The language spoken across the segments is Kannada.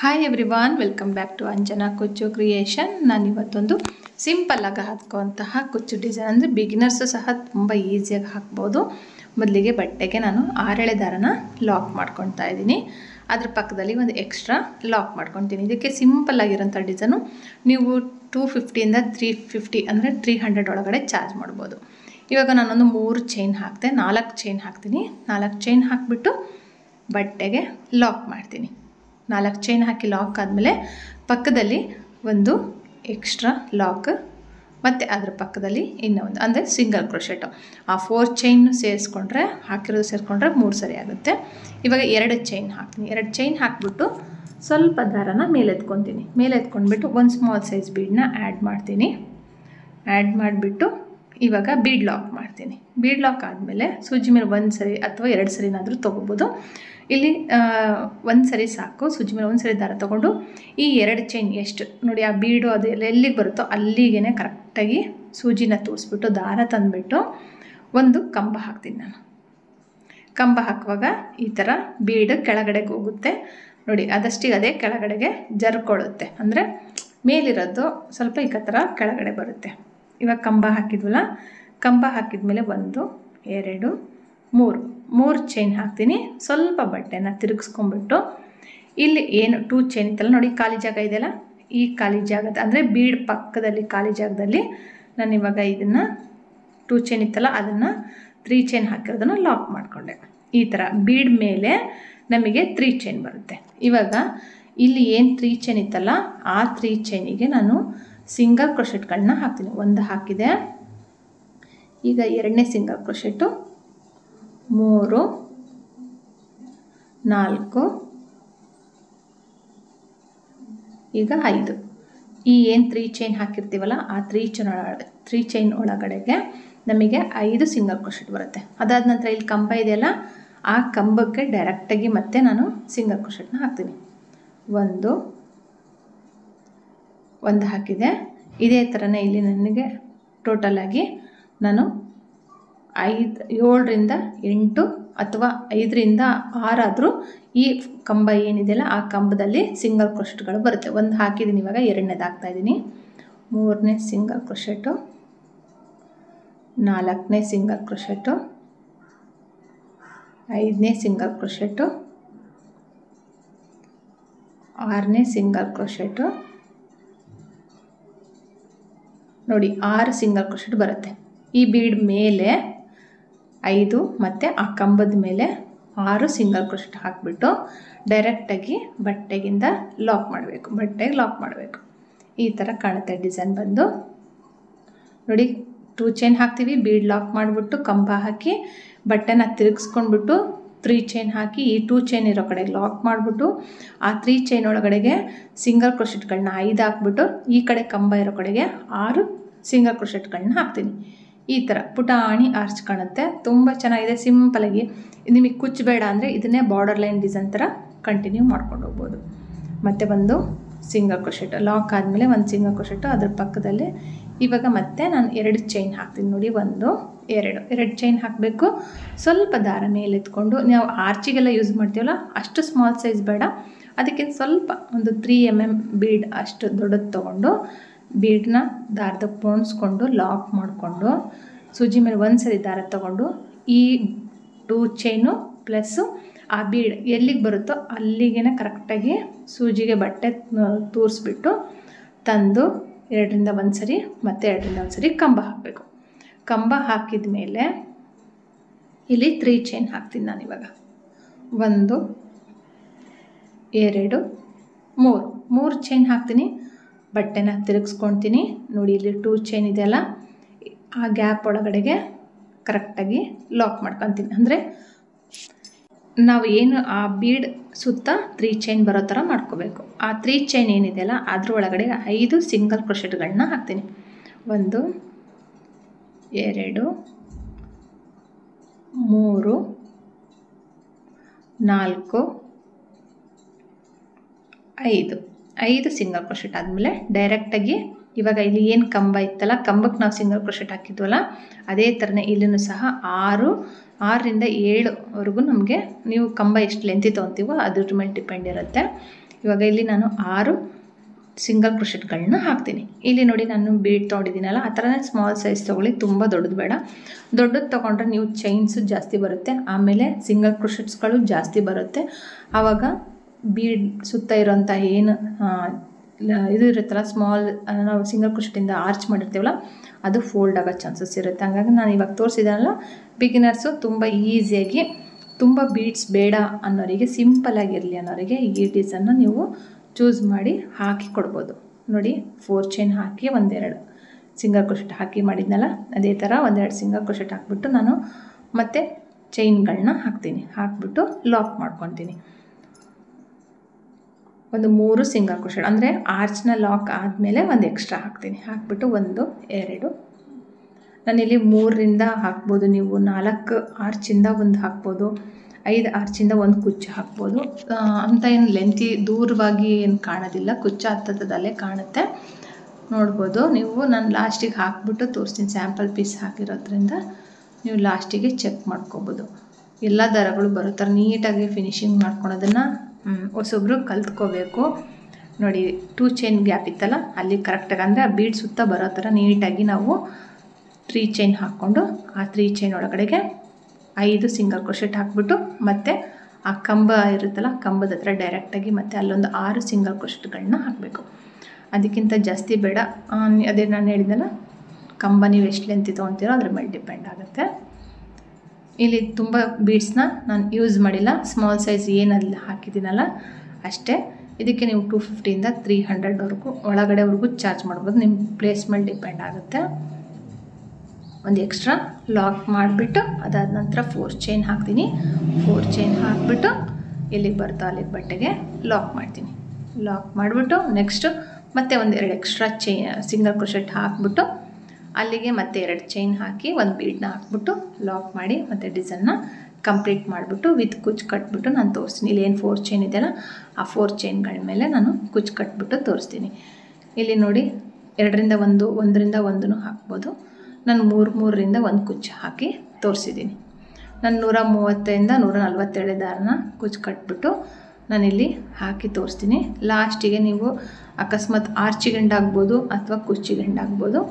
Hi everyone, welcome back to Anjana Kuchchu creation. ನಾನು ಇವತ್ತೊಂದು ಸಿಂಪಲ್ ಆಗಿ ಹಾಕುವಂತಹ ಕುಚ್ಚು ಡಿಸೈನ್, ಅಂದರೆ ಬಿಗಿನರ್ಸು ಸಹ ತುಂಬ ಈಸಿಯಾಗಿ ಹಾಕ್ಬೋದು. ಮೊದಲಿಗೆ ಬಟ್ಟೆಗೆ ನಾನು 6 ಎಳೆ ದಾರನ ಲಾಕ್ ಮಾಡ್ಕೊತಾ ಇದ್ದೀನಿ. ಅದ್ರ ಪಕ್ಕದಲ್ಲಿ ಒಂದು ಎಕ್ಸ್ಟ್ರಾ ಲಾಕ್ ಮಾಡ್ಕೊತೀನಿ. ಇದಕ್ಕೆ ಸಿಂಪಲ್ ಆಗಿರೋಂಥ ಡಿಸೈನು ನೀವು 250ಇಂದ 350 ಅಂದರೆ 300 ಒಳಗಡೆ ಚಾರ್ಜ್ ಮಾಡ್ಬೋದು. ಇವಾಗ ನಾನೊಂದು 3 ಚೈನ್ ಹಾಕ್ತೆ, 4 ಚೈನ್ ಹಾಕ್ತೀನಿ. 4 ಚೈನ್ ಹಾಕಿಬಿಟ್ಟು ಬಟ್ಟೆಗೆ ಲಾಕ್ ಮಾಡ್ತೀನಿ. 4 ಚೈನ್ ಹಾಕಿ ಲಾಕ್ ಆದಮೇಲೆ ಪಕ್ಕದಲ್ಲಿ ಒಂದು ಎಕ್ಸ್ಟ್ರಾ ಲಾಕ್, ಮತ್ತು ಅದರ ಪಕ್ಕದಲ್ಲಿ ಇನ್ನೊಂದು, ಅಂದರೆ ಸಿಂಗಲ್ ಕ್ರೋಶೆಟು. ಆ 4 ಚೈನ್ ಸೇರಿಸ್ಕೊಂಡ್ರೆ, ಹಾಕಿರೋದು ಸೇರಿಸ್ಕೊಂಡ್ರೆ 3 ಸರಿ ಆಗುತ್ತೆ. ಇವಾಗ 2 ಚೈನ್ ಹಾಕ್ತೀನಿ. 2 ಚೈನ್ ಹಾಕಿಬಿಟ್ಟು ಸ್ವಲ್ಪ ದಾರನ ಮೇಲೆತ್ಕೊತೀನಿ. ಮೇಲೆತ್ಕೊಂಡ್ಬಿಟ್ಟು ಒಂದು ಸ್ಮಾಲ್ ಸೈಜ್ ಬೀಡನ್ನ ಆ್ಯಡ್ ಮಾಡ್ತೀನಿ. ಆ್ಯಡ್ ಮಾಡಿಬಿಟ್ಟು ಇವಾಗ ಬೀಡ್ ಲಾಕ್ ಮಾಡ್ತೀನಿ. ಬೀಡ್ ಲಾಕ್ ಆದಮೇಲೆ ಸೂಜಿ ಮೇಲೆ 1 ಸರಿ ಅಥವಾ 2 ಸರಿನಾದರೂ ತೊಗೋಬೋದು. ಇಲ್ಲಿ 1 ಸರಿ ಸಾಕು. ಸೂಜಿ ಮೇಲೆ 1 ಸರಿ ದಾರ ತೊಗೊಂಡು ಈ 2 ಚೈನ್ ಎಷ್ಟು ನೋಡಿ, ಆ ಬೀಡು ಅದು ಎಲ್ಲಿಗೆ ಬರುತ್ತೋ ಅಲ್ಲಿಗೆ ಕರೆಕ್ಟಾಗಿ ಸೂಜಿನ ತೂರಿಸ್ಬಿಟ್ಟು ದಾರ ತಂದುಬಿಟ್ಟು ಒಂದು ಕಂಬ ಹಾಕ್ತೀನಿ ನಾನು. ಕಂಬ ಹಾಕುವಾಗ ಈ ಥರ ಬೀಡು ಕೆಳಗಡೆಗೆ ಹೋಗುತ್ತೆ ನೋಡಿ, ಅದಷ್ಟಿಗೆ ಅದೇ ಕೆಳಗಡೆಗೆ ಜರ್ಕೊಳ್ಳುತ್ತೆ. ಅಂದರೆ ಮೇಲಿರೋದು ಸ್ವಲ್ಪ ಈ ಥರ ಕೆಳಗಡೆ ಬರುತ್ತೆ. ಇವಾಗ ಕಂಬ ಹಾಕಿದ್ವಲ್ಲ, ಕಂಬ ಹಾಕಿದ್ಮೇಲೆ 1 2 3 ಚೈನ್ ಹಾಕ್ತೀನಿ. ಸ್ವಲ್ಪ ಬಟ್ಟೆನ ತಿರುಗಿಸ್ಕೊಂಡ್ಬಿಟ್ಟು ಇಲ್ಲಿ ಏನು 2 ಚೈನ್ ಇತ್ತಲ್ಲ ನೋಡಿ, ಖಾಲಿ ಜಾಗ ಇದೆಯಲ್ಲ, ಈ ಖಾಲಿ ಜಾಗದ ಅಂದರೆ ಬೀಡ್ ಪಕ್ಕದಲ್ಲಿ ಖಾಲಿ ಜಾಗದಲ್ಲಿ ನಾನು ಇವಾಗ ಇದನ್ನು 2 ಚೈನ್ ಇತ್ತಲ್ಲ ಅದನ್ನು 3 ಚೈನ್ ಹಾಕಿರೋದನ್ನು ಲಾಕ್ ಮಾಡಿಕೊಂಡೆ. ಈ ಥರ ಬೀಡ್ ಮೇಲೆ ನಮಗೆ 3 ಚೈನ್ ಬರುತ್ತೆ. ಇವಾಗ ಇಲ್ಲಿ ಏನು 3 ಚೈನ್ ಇತ್ತಲ್ಲ, ಆ 3 ಚೈನಿಗೆ ನಾನು ಸಿಂಗಲ್ ಕ್ರೋಶೆಟ್ಗಳನ್ನ ಹಾಕ್ತೀನಿ. 1 ಹಾಕಿದೆ. ಈಗ 2ನೇ ಸಿಂಗಲ್ ಕ್ರೋಶೆಟ್ಟು, 3 4 ಈಗ 5. ಈ ಏನು 3 ಚೈನ್ ಹಾಕಿರ್ತೀವಲ್ಲ, ಆ 3 ಚೈನ್ ಒಳಗಡೆಗೆ ನಮಗೆ 5 ಸಿಂಗಲ್ ಕ್ರೋಶೆಟ್ ಬರುತ್ತೆ. ಅದಾದ ನಂತರ ಇಲ್ಲಿ ಕಂಬ ಇದೆಯಲ್ಲ, ಆ ಕಂಬಕ್ಕೆ ಡೈರೆಕ್ಟಾಗಿ ಮತ್ತೆ ನಾನು ಸಿಂಗಲ್ ಕ್ರೋಶೆಟ್ನ ಹಾಕ್ತೀನಿ. 1 ಹಾಕಿದೆ. ಇದೇ ಥರನೇ ಇಲ್ಲಿ ನನಗೆ ಟೋಟಲಾಗಿ ನಾನು 7ರಿಂದ 8 ಅಥವಾ 5ರಿಂದ 6 ಆದರೂ ಈ ಕಂಬ ಏನಿದೆಯಲ್ಲ ಆ ಕಂಬದಲ್ಲಿ ಸಿಂಗಲ್ ಕ್ರೋಶೆಟ್ಗಳು ಬರುತ್ತೆ. 1 ಹಾಕಿದ್ದೀನಿ. ಇವಾಗ 2ನೇದು ಹಾಕ್ತಾಯಿದ್ದೀನಿ. 3ನೇ ಸಿಂಗಲ್ ಕ್ರೋಶೆಟು, 4ನೇ ಸಿಂಗಲ್ ಕ್ರೋಶೆಟು, 5ನೇ ಸಿಂಗಲ್ ಕ್ರೋಶೆಟು, 6ನೇ ಸಿಂಗಲ್ ಕ್ರೋಶೆಟು ನೋಡಿ, 6 ಸಿಂಗಲ್ ಕ್ರೋಶೆಟ್ ಬರುತ್ತೆ. ಈ ಬೀಡ್ ಮೇಲೆ 5 ಮತ್ತು ಆ ಕಂಬದ ಮೇಲೆ 6 ಸಿಂಗಲ್ ಕ್ರೋಶೆಟ್ ಹಾಕಿಬಿಟ್ಟು ಡೈರೆಕ್ಟಾಗಿ ಬಟ್ಟೆಗಿಂದ ಲಾಕ್ ಮಾಡಬೇಕು. ಬಟ್ಟೆಗೆ ಲಾಕ್ ಮಾಡಬೇಕು. ಈ ಥರ ಕಾಣುತ್ತೆ ಡಿಸೈನ್ ಬಂದು ನೋಡಿ. 2 ಚೈನ್ ಹಾಕ್ತೀವಿ, ಬೀಡ್ ಲಾಕ್ ಮಾಡಿಬಿಟ್ಟು ಕಂಬ ಹಾಕಿ ಬಟ್ಟೆನ ತಿರುಗಿಸ್ಕೊಂಡ್ಬಿಟ್ಟು 3 ಚೈನ್ ಹಾಕಿ ಈ 2 ಚೈನ್ ಇರೋ ಕಡೆಗೆ ಲಾಕ್ ಮಾಡಿಬಿಟ್ಟು ಆ 3 ಚೈನ್ ಒಳಗಡೆಗೆ ಸಿಂಗಲ್ ಕ್ರೋಶೆಟ್ಗಳನ್ನ 5 ಹಾಕ್ಬಿಟ್ಟು ಈ ಕಡೆ ಕಂಬ ಇರೋ ಕಡೆಗೆ 6 ಸಿಂಗಲ್ ಕ್ರೋಶೆಟ್ಗಳನ್ನ ಹಾಕ್ತೀನಿ. ಈ ಥರ ಪುಟಾಣಿ ಆರ್ಚ್ ಕಾಣುತ್ತೆ. ತುಂಬ ಚೆನ್ನಾಗಿದೆ. ಸಿಂಪಲಾಗಿ ನಿಮಗೆ ಕುಚ್ಚು ಬೇಡ ಅಂದರೆ ಇದನ್ನೇ ಬಾರ್ಡರ್ ಲೈನ್ ಡಿಸೈನ್ ಥರ ಕಂಟಿನ್ಯೂ ಮಾಡ್ಕೊಂಡು ಹೋಗ್ಬೋದು. ಮತ್ತು ಒಂದು ಸಿಂಗಲ್ ಕ್ರೋಶೆಟ್ ಲಾಕ್ ಆದಮೇಲೆ 1 ಸಿಂಗಲ್ ಕ್ರೋಶೆಟು, ಅದ್ರ ಪಕ್ಕದಲ್ಲಿ ಇವಾಗ ಮತ್ತೆ ನಾನು 2 ಚೈನ್ ಹಾಕ್ತೀನಿ ನೋಡಿ. 1 2 ಚೈನ್ ಹಾಕಬೇಕು. ಸ್ವಲ್ಪ ದಾರ ಮೇಲೆ ಎತ್ಕೊಂಡು, ನಾವು ಆರ್ಚಿಗೆಲ್ಲ ಯೂಸ್ ಮಾಡ್ತೀವಲ್ಲ ಅಷ್ಟು ಸ್ಮಾಲ್ ಸೈಜ್ ಬೇಡ, ಅದಕ್ಕೆ ಸ್ವಲ್ಪ ಒಂದು 3 mm ಬೀಡ್ ಅಷ್ಟು ದೊಡ್ಡದು ತೊಗೊಂಡು ಬೀಡನ್ನ ದಾರದ ಪೋಣಿಸ್ಕೊಂಡು ಲಾಕ್ ಮಾಡಿಕೊಂಡು ಸೂಜಿ ಮೇಲೆ 1 ಸರಿ ದಾರ ತೊಗೊಂಡು ಈ 2 ಚೈನು ಪ್ಲಸ್ಸು ಆ ಬೀಡ್ ಎಲ್ಲಿಗೆ ಬರುತ್ತೋ ಅಲ್ಲಿಗೆ ಕರೆಕ್ಟಾಗಿ ಸೂಜಿಗೆ ಬಟ್ಟೆ ತೂರಿಸ್ಬಿಟ್ಟು ತಂದು 2ರಿಂದ 1 ಸರಿ ಮತ್ತು 2ರಿಂದ 1 ಸರಿ ಕಂಬ ಹಾಕಬೇಕು. ಕಂಬ ಹಾಕಿದ ಮೇಲೆ ಇಲ್ಲಿ 3 ಚೈನ್ ಹಾಕ್ತೀನಿ ನಾನಿವಾಗ. 1 2 3 ಚೈನ್ ಹಾಕ್ತೀನಿ. ಬಟ್ಟೆನ ತಿರುಗಿಸ್ಕೊಳ್ತೀನಿ ನೋಡಿ. ಇಲ್ಲಿ 2 ಚೈನ್ ಇದೆಯಲ್ಲ, ಆ ಗ್ಯಾಪ್ ಒಳಗಡೆಗೆ ಕರೆಕ್ಟಾಗಿ ಲಾಕ್ ಮಾಡ್ಕೊತೀನಿ. ಅಂದರೆ ನಾವು ಏನು ಆ ಬೀಡ್ ಸುತ್ತ 3 ಚೈನ್ ಬರೋ ಥರ ಮಾಡ್ಕೋಬೇಕು. ಆ 3 ಚೈನ್ ಏನಿದೆಯಲ್ಲ ಅದ್ರ ಒಳಗಡೆ 5 ಸಿಂಗಲ್ ಕ್ರೋಶೆಟ್ಗಳನ್ನ ಹಾಕ್ತೀನಿ. 1 2 3 4 5 ಸಿಂಗಲ್ ಕ್ರೋಶೆಟ್ ಆದಮೇಲೆ ಡೈರೆಕ್ಟಾಗಿ ಇವಾಗ ಇಲ್ಲಿ ಏನು ಕಂಬ ಇತ್ತಲ್ಲ, ಕಂಬಕ್ಕೆ ನಾವು ಸಿಂಗಲ್ ಕ್ರೋಶೆಟ್ ಹಾಕಿದ್ವಲ್ಲ ಅದೇ ಥರನೇ ಇಲ್ಲೂ ಸಹ 6ರಿಂದ 7ವರೆಗೂ ನಮಗೆ, ನೀವು ಕಂಬ ಎಷ್ಟು ಲೆಂತಿ ತೊಗೊತೀವೋ ಅದ್ರ ಮೇಲೆ ಡಿಪೆಂಡ್ ಇರುತ್ತೆ. ಇವಾಗ ಇಲ್ಲಿ ನಾನು 6 ಸಿಂಗಲ್ ಕ್ರೋಶೆಟ್ಗಳನ್ನ ಹಾಕ್ತೀನಿ. ಇಲ್ಲಿ ನೋಡಿ ನಾನು ಬೀಡ್ ತೊಗೊಂಡಿದ್ದೀನಲ್ಲ, ಆ ಥರನೇ ಸ್ಮಾಲ್ ಸೈಜ್ ತೊಗೊಳ್ಳಿ, ತುಂಬ ದೊಡ್ಡದು ಬೇಡ. ದೊಡ್ಡದು ತೊಗೊಂಡ್ರೆ ನೀವು ಚೈನ್ಸು ಜಾಸ್ತಿ ಬರುತ್ತೆ, ಆಮೇಲೆ ಸಿಂಗಲ್ ಕ್ರೋಶೆಟ್ಸ್ಗಳು ಜಾಸ್ತಿ ಬರುತ್ತೆ. ಆವಾಗ ಬೀಡ್ ಸುತ್ತ ಇರೋಂಥ ಏನು ಇದು ಇರುತ್ತಲ್ಲ, ಸ್ಮಾಲ್ ನಾವು ಸಿಂಗಲ್ ಕ್ರೋಶೆಟಿಂದ ಆರ್ಚ್ ಮಾಡಿರ್ತೀವಲ್ಲ, ಅದು ಫೋಲ್ಡ್ ಆಗೋ ಚಾನ್ಸಸ್ ಇರುತ್ತೆ. ಹಾಗಾಗಿ ನಾನು ಇವಾಗ ತೋರಿಸಿದನಲ್ಲ, ಬಿಗಿನರ್ಸು ತುಂಬ ಈಸಿಯಾಗಿ, ತುಂಬ ಬೀಡ್ಸ್ ಬೇಡ ಅನ್ನೋರಿಗೆ, ಸಿಂಪಲ್ಲಾಗಿರಲಿ ಅನ್ನೋರಿಗೆ ಈ ಡಿಸೈನ್ನ ನೀವು ಚೂಸ್ ಮಾಡಿ ಹಾಕಿ ಕೊಡ್ಬೋದು. ನೋಡಿ 4 ಚೈನ್ ಹಾಕಿ 1-2 ಸಿಂಗಲ್ ಕ್ರೋಶೆಟ್ ಹಾಕಿ ಮಾಡಿದ್ನಲ್ಲ, ಅದೇ ಥರ 1-2 ಸಿಂಗಲ್ ಕ್ರೋಶೆಟ್ ಹಾಕ್ಬಿಟ್ಟು ನಾನು ಮತ್ತೆ ಚೈನ್ಗಳನ್ನ ಹಾಕ್ತೀನಿ. ಹಾಕ್ಬಿಟ್ಟು ಲಾಕ್ ಮಾಡ್ಕೊತೀನಿ. ಒಂದು 3 ಸಿಂಗಲ್ ಕ್ರೋಶೆಟ್ ಅಂದರೆ ಆರ್ಚ್ನ ಲಾಕ್ ಆದಮೇಲೆ ಒಂದು ಎಕ್ಸ್ಟ್ರಾ ಹಾಕ್ತೀನಿ. ಹಾಕ್ಬಿಟ್ಟು 1 2 ನಾನಿಲ್ಲಿ 3ರಿಂದ ಹಾಕ್ಬೋದು, ನೀವು 4 ಆರ್ಚಿಂದ ಒಂದು ಹಾಕ್ಬೋದು, 5 ಆರ್ಚಿಂದ ಒಂದು ಕುಚ್ಚು ಹಾಕ್ಬೋದು. ಅಂತ ಏನು ಲೆಂತಿ ದೂರವಾಗಿ ಏನು ಕಾಣೋದಿಲ್ಲ, ಕುಚ್ಚು ಹತ್ತದಲ್ಲೇ ಕಾಣುತ್ತೆ, ನೋಡ್ಬೋದು ನೀವು. ನಾನು ಲಾಸ್ಟಿಗೆ ಹಾಕ್ಬಿಟ್ಟು ತೋರಿಸ್ತೀನಿ, ಸ್ಯಾಂಪಲ್ ಪೀಸ್ ಹಾಕಿರೋದ್ರಿಂದ ನೀವು ಲಾಸ್ಟಿಗೆ ಚೆಕ್ ಮಾಡ್ಕೋಬೋದು. ಎಲ್ಲ ದಾರಗಳು ಬರೋ ಥರ ನೀಟಾಗಿ ಫಿನಿಶಿಂಗ್ ಮಾಡ್ಕೊಳೋದನ್ನು ಹೊಸೊಬ್ರು ಕಲ್ತ್ಕೋಬೇಕು. ನೋಡಿ 2 ಚೈನ್ ಗ್ಯಾಪ್ ಇತ್ತಲ್ಲ, ಅಲ್ಲಿ ಕರೆಕ್ಟಾಗಿ ಅಂದರೆ ಆ ಬೀಡ್ ಸುತ್ತ ಬರೋ ಥರ ನೀಟಾಗಿ ನಾವು 3 ಚೈನ್ ಹಾಕ್ಕೊಂಡು ಆ 3 ಚೈನ್ ಒಳಗಡೆಗೆ 5 ಸಿಂಗಲ್ ಕ್ರೋಶೆಟ್ ಹಾಕ್ಬಿಟ್ಟು ಮತ್ತೆ ಆ ಕಂಬ ಇರುತ್ತಲ್ಲ, ಕಂಬದ ಹತ್ರ ಡೈರೆಕ್ಟಾಗಿ ಮತ್ತೆ ಅಲ್ಲೊಂದು 6 ಸಿಂಗಲ್ ಕ್ರೋಶೆಟ್ಗಳನ್ನ ಹಾಕಬೇಕು. ಅದಕ್ಕಿಂತ ಜಾಸ್ತಿ ಬೇಡ. ಅದೇ ನಾನು ಹೇಳಿದ್ನಲ್ಲ, ಕಂಬ ನೀವು ಎಷ್ಟು ಲೆಂತಿ ತೊಗೊತೀರೋ ಅದ್ರ ಮೇಲೆ ಡಿಪೆಂಡ್ ಆಗುತ್ತೆ. ಇಲ್ಲಿ ತುಂಬ ಬೀಡ್ಸ್ನ ನಾನು ಯೂಸ್ ಮಾಡಿಲ್ಲ, ಸ್ಮಾಲ್ ಸೈಜ್ ಏನಲ್ಲಿ ಹಾಕಿದ್ದೀನಲ್ಲ ಅಷ್ಟೇ. ಇದಕ್ಕೆ ನೀವು 250ಇಂದ 300ವರೆಗೂ ಒಳಗಡೆವರೆಗೂ ಚಾರ್ಜ್ ಮಾಡ್ಬೋದು, ನಿಮ್ಮ ಪ್ಲೇಸ್ ಮೇಲೆ ಡಿಪೆಂಡ್ ಆಗುತ್ತೆ. ಒಂದು ಎಕ್ಸ್ಟ್ರಾ ಲಾಕ್ ಮಾಡಿಬಿಟ್ಟು ಅದಾದ ನಂತರ 4 ಚೈನ್ ಹಾಕ್ತೀನಿ. 4 ಚೈನ್ ಹಾಕಿಬಿಟ್ಟು ಎಲ್ಲಿಗೆ ಬರ್ತೋ ಅಲ್ಲಿಗೆ ಬಟ್ಟೆಗೆ ಲಾಕ್ ಮಾಡ್ತೀನಿ. ಲಾಕ್ ಮಾಡಿಬಿಟ್ಟು ನೆಕ್ಸ್ಟು ಮತ್ತೆ 1-2 ಎಕ್ಸ್ಟ್ರಾ ಸಿಂಗಲ್ ಕ್ರೋಶೆಟ್ ಹಾಕ್ಬಿಟ್ಟು ಅಲ್ಲಿಗೆ ಮತ್ತೆ 2 ಚೈನ್ ಹಾಕಿ ಒಂದು ಬೀಡನ್ನ ಹಾಕ್ಬಿಟ್ಟು ಲಾಕ್ ಮಾಡಿ ಮತ್ತೆ ಡಿಸೈನ್ನ ಕಂಪ್ಲೀಟ್ ಮಾಡಿಬಿಟ್ಟು ವಿತ್ ಕುಚ್ಚು ಕಟ್ಬಿಟ್ಟು ನಾನು ತೋರಿಸ್ತೀನಿ. ಇಲ್ಲಿ ಏನು 4 ಚೈನ್ ಇದೆಯಲ್ಲ, ಆ 4 ಚೈನ್ಗಳ ಮೇಲೆ ನಾನು ಕುಚ್ಚು ಕಟ್ಬಿಟ್ಟು ತೋರಿಸ್ತೀನಿ. ಇಲ್ಲಿ ನೋಡಿ 2ರಿಂದ 1, 1ರಿಂದ 1 ಹಾಕ್ಬೋದು. ನಾನು 3ರಿಂದ 1 ಕುಚ್ಚು ಹಾಕಿ ತೋರಿಸಿದ್ದೀನಿ. ನಾನು 130ಇಂದ 147 ದಾರನ ಕುಚ್ಚು ಕಟ್ಬಿಟ್ಟು ನಾನಿಲ್ಲಿ ಹಾಕಿ ತೋರಿಸ್ತೀನಿ. ಲಾಸ್ಟಿಗೆ ನೀವು ಅಕಸ್ಮಾತ್ ಆರ್ಚಿಗೆ ಎಂಡಾಗ್ಬೋದು ಅಥವಾ ಕುಚ್ಚಿಗೆ ಎಂಡಾಗ್ಬೋದು.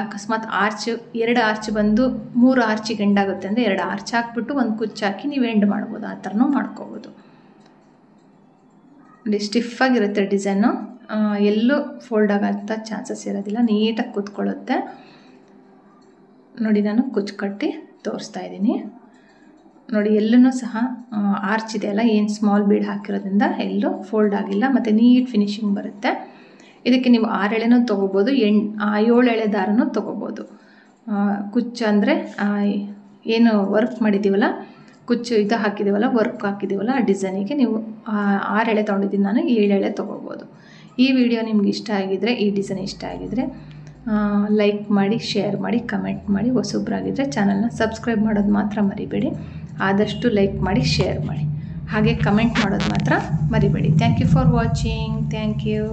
ಅಕಸ್ಮಾತ್ ಆರ್ಚ್ 2 ಆರ್ಚ್ ಬಂದು 3 ಆರ್ಚಿಗೆ ಎಂಡಾಗುತ್ತೆ ಅಂದರೆ 2 ಆರ್ಚ್ ಹಾಕ್ಬಿಟ್ಟು ಒಂದು ಕುಚ್ಚು ಹಾಕಿ ನೀವು ಎಂಡ್ ಮಾಡ್ಬೋದು, ಆ ಥರನೂ ಮಾಡ್ಕೋಬೋದು. ನೋಡಿ ಸ್ಟಿಫಾಗಿರುತ್ತೆ ಡಿಸೈನು, ಎಲ್ಲೂ ಫೋಲ್ಡ್ ಆಗೋಂಥ ಚಾನ್ಸಸ್ ಇರೋದಿಲ್ಲ, ನೀಟಾಗಿ ಕೂತ್ಕೊಳ್ಳುತ್ತೆ. ನೋಡಿ ನಾನು ಕುಚ್ಚು ಕಟ್ಟಿ ತೋರಿಸ್ತಾ ಇದ್ದೀನಿ. ನೋಡಿ ಎಲ್ಲೂ ಸಹ ಆರ್ಚ್ ಇದೆಯಲ್ಲ, ಏನು ಸ್ಮಾಲ್ ಬೀಡ್ ಹಾಕಿರೋದ್ರಿಂದ ಎಲ್ಲೂ ಫೋಲ್ಡ್ ಆಗಿಲ್ಲ ಮತ್ತು ನೀಟ್ ಫಿನಿಶಿಂಗ್ ಬರುತ್ತೆ. ಇದಕ್ಕೆ ನೀವು 6 ಎಳೆನೂ ತೊಗೋಬೋದು, 7 ಎಳೆ ದಾರನೂ ತೊಗೋಬೋದು. ಕುಚ್ಚು ಅಂದರೆ ಏನು ವರ್ಕ್ ಮಾಡಿದ್ದೀವಲ್ಲ, ಕುಚ್ಚು ಇದು ಹಾಕಿದ್ದೀವಲ್ಲ, ವರ್ಕ್ ಹಾಕಿದ್ದೀವಲ್ಲ, ಆ ಡಿಸೈನಿಗೆ ನೀವು 6 ಎಳೆ ತೊಗೊಂಡಿದ್ದೀನಿ ನಾನು, 7 ಎಳೆ ತೊಗೋಬೋದು. ಈ ವಿಡಿಯೋ ನಿಮ್ಗೆ ಇಷ್ಟ ಆಗಿದ್ದರೆ, ಈ ಡಿಸೈನ್ ಇಷ್ಟ ಆಗಿದ್ದರೆ ಲೈಕ್ ಮಾಡಿ, ಶೇರ್ ಮಾಡಿ, ಕಮೆಂಟ್ ಮಾಡಿ. ಹೊಸೊಬ್ಬರಾಗಿದ್ದರೆ ಚಾನಲ್ನ ಸಬ್ಸ್ಕ್ರೈಬ್ ಮಾಡೋದು ಮಾತ್ರ ಮರಿಬೇಡಿ. ಆದಷ್ಟು ಲೈಕ್ ಮಾಡಿ, ಶೇರ್ ಮಾಡಿ, ಹಾಗೆ ಕಮೆಂಟ್ ಮಾಡೋದು ಮಾತ್ರ ಮರಿಬೇಡಿ. Thank you for watching. Thank you.